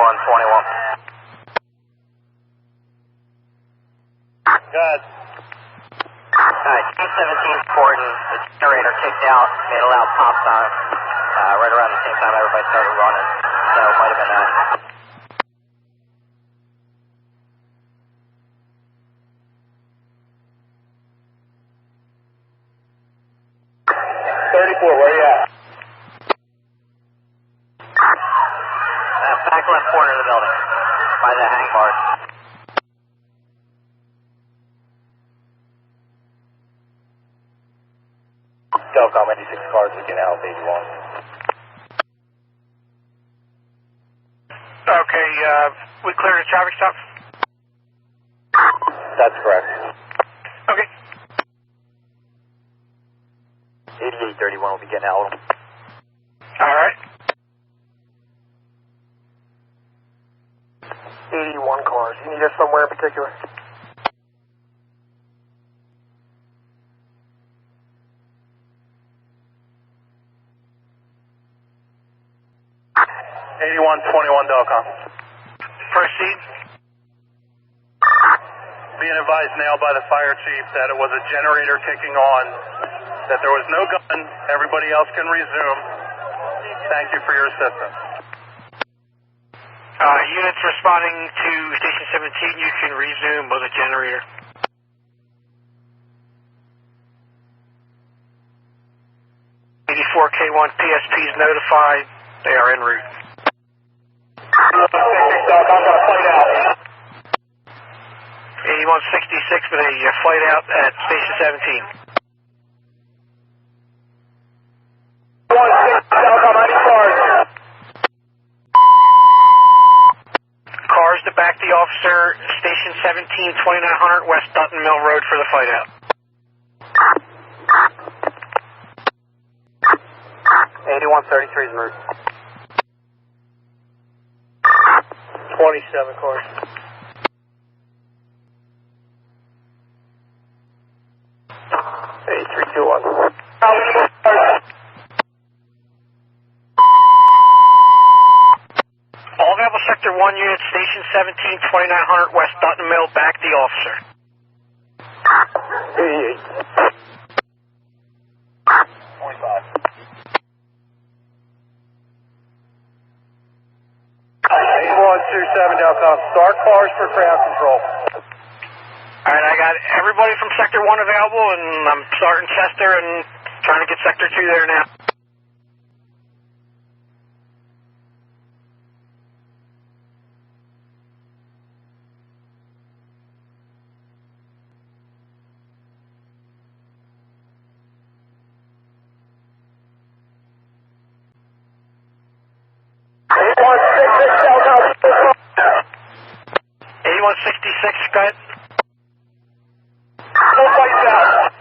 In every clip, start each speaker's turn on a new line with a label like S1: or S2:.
S1: 8121.
S2: Good.
S1: Alright, T-17 Gordon, the generator kicked out, made a loud pop sound, right around the same time everybody started running, so it might have been that.
S2: Where you at?
S1: Back left corner of the building, by the hang bars.
S2: Telecom 86 cars again out of 81.
S3: Okay, we cleared a traffic stop?
S2: That's correct.
S3: Okay.
S2: 8831 will be getting out.
S3: Alright.
S2: 81 cars. You need us somewhere in particular? Delcom.
S3: Proceed.
S2: Being advised now by the fire chief that it was a generator kicking on, that there was no gun, everybody else can resume. Thank you for your assistance.
S3: Units responding to Station 17, you can resume with a generator. K1 PSP is notified. They are en route.
S2: I'm gonna fight out.
S3: 8166 with a flight out at Station 17.
S2: 16 Delcom, I need cars.
S3: Cars to back the officer, Station 17, 2900 West Dutton Mill Road for the fight out.
S1: 8133 is moved.
S2: 27 cars. Hey, 321.
S3: All available Sector 1 units, Station 17, 2900 West Dutton Mill, back the officer.
S2: 88. 25. 8127 Delcom. Start cars for crowd control.
S3: Alright, I got everybody from Sector 1 available, and I'm starting Chester and trying to get Sector 2 there now. Go ahead.
S2: No fights out.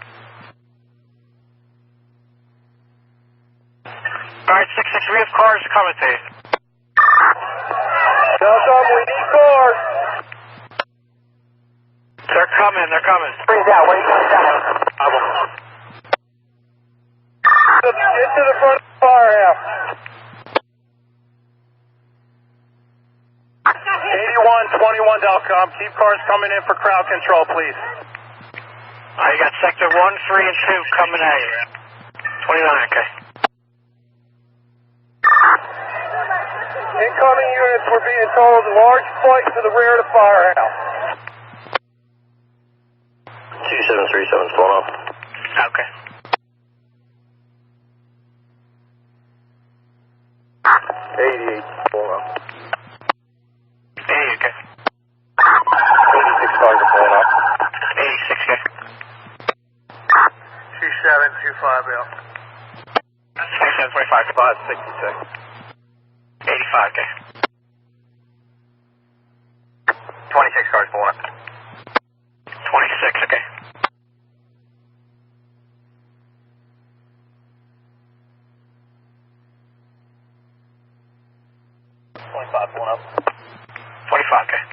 S3: Alright, 6-6, we have cars coming to you.
S2: Delcom, we need cars.
S3: They're coming.
S1: Freeze out, wait, freeze out.
S2: Get to the front of the firehouse. 8121 Delcom. Keep cars coming in for crowd control, please.
S3: You got Sector 1, 3, and 2 coming at you. 29, okay.
S2: Incoming units, we're being told large flight to the rear of the firehouse.
S1: 2737's blown up.
S3: Okay.
S2: 88 blown up.
S3: 80, okay.
S2: 86 cars are blown up.
S3: 86, okay.
S2: 2725 out.
S3: 2725.
S2: 566.
S3: 85, okay.
S1: 26 cars blown up.
S3: 26, okay.
S2: 25 blown up.
S3: 25, okay.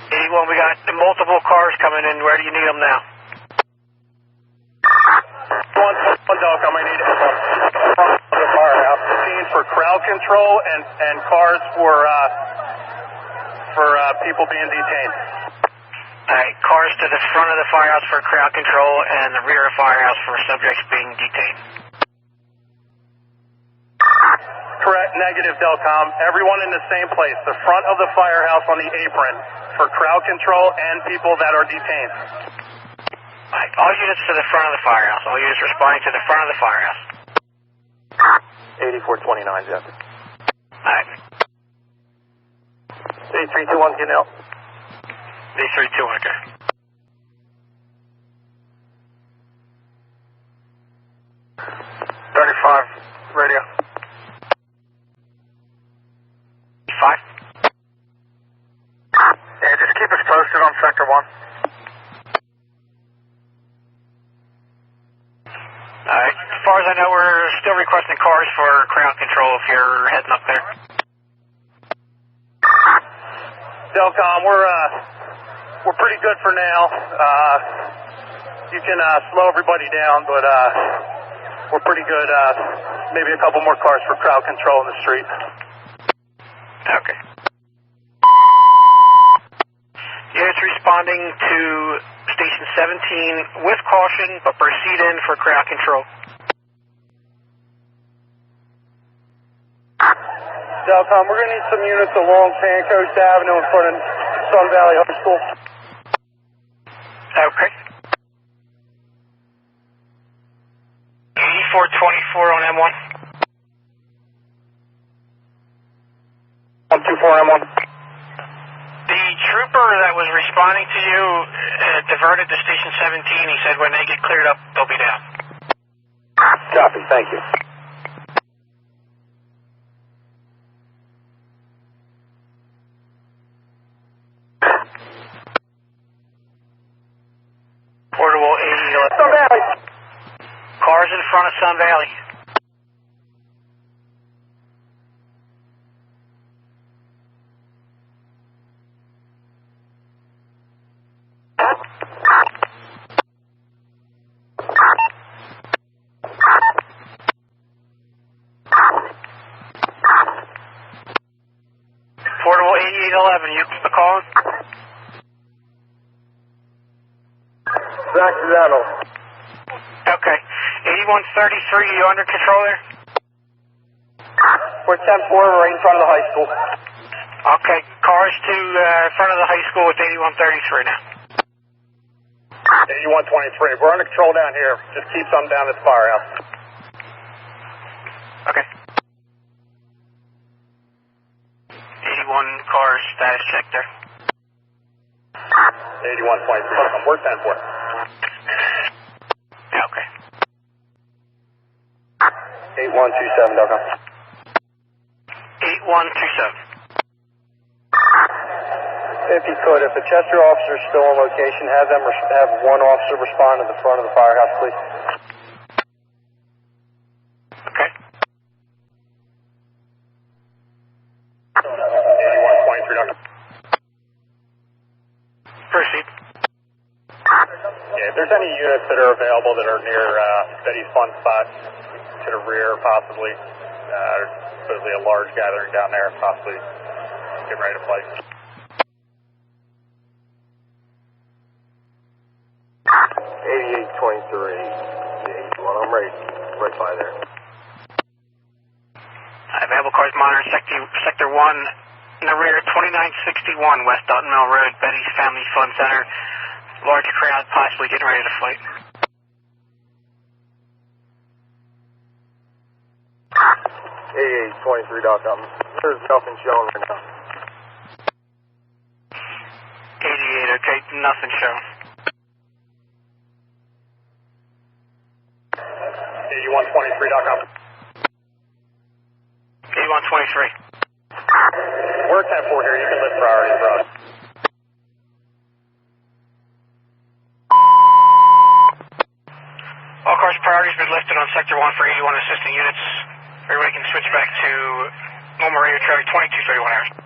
S3: 81, we got multiple cars coming in. Where do you need them now?
S2: One Delcom, I need the firehouse. 15 for crowd crowd control and cars for people being detained.
S3: Alright, cars to the front of the firehouse for crowd control and the rear of the firehouse for subjects being detained.
S2: Correct, negative, Delcom. Everyone in the same place, the front of the firehouse on the apron for crowd control and people that are detained.
S3: Alright, all units to the front of the firehouse. All units responding to the front of the firehouse.
S1: 8429, Jeff.
S3: Alright.
S1: 8321, getting out.
S3: D32, okay. Radio. 5? Yeah, just keep us posted on Sector 1. Alright, as far as I know, we're still requesting cars for crowd control if you're heading up there.
S2: Delcom, we're pretty good for now. You can slow everybody down, but we're pretty good. Maybe a couple more cars for crowd control in the street.
S3: Okay. Units responding to Station 17 with caution, but proceed in for crowd control.
S2: Delcom, we're going to need some units along Pancoast Avenue in front of Sun Valley High School.
S3: Okay. 8424 on M1.
S2: 124 M1.
S3: The trooper that was responding to you diverted to Station 17. He said when they get cleared up, they'll be down.
S2: Copy, thank you.
S3: Portable 80.
S2: Sun Valley.
S3: Cars in front of Sun Valley. Portable 8811, you calling?
S2: Accidental.
S3: Okay. 8133, you under control there?
S2: We're 10-4, we're right in front of the high school.
S3: Okay, cars to front of the high school with 8133 now.
S2: 8123, we're under control down here. Just keep some down at the firehouse.
S3: Okay. 81 cars, status check there.
S2: 8123, we're 10-4.
S3: Yeah, okay.
S2: 8127, Delcom.
S3: 8127.
S2: If you could, if the Chester officer is still on location, have one officer respond to the front of the firehouse, please.
S3: Okay.
S2: 8123, Delcom.
S3: Proceed.
S2: Yeah, if there's any units that are available that are near Betty's Fun Spot to the rear, possibly, there's supposedly a large gathering down there, possibly getting ready to play. 8823. Well, I'm right by there.
S3: Available cars monitoring Sector 1 in the rear, 2961 West Dutton Mill Road, Betty's Family Fun Center. Large crowd possibly getting ready to fight.
S2: 8823.com. There's nothing showing right now.
S3: 88, okay, nothing shown.
S2: 8123.com.
S3: 8123.
S2: We're 10-4 here. You can list priority for us.
S3: All cars priorities been listed on Sector 1 for 81 assisting units. Everybody can switch back to normal radio traffic 2231 hours.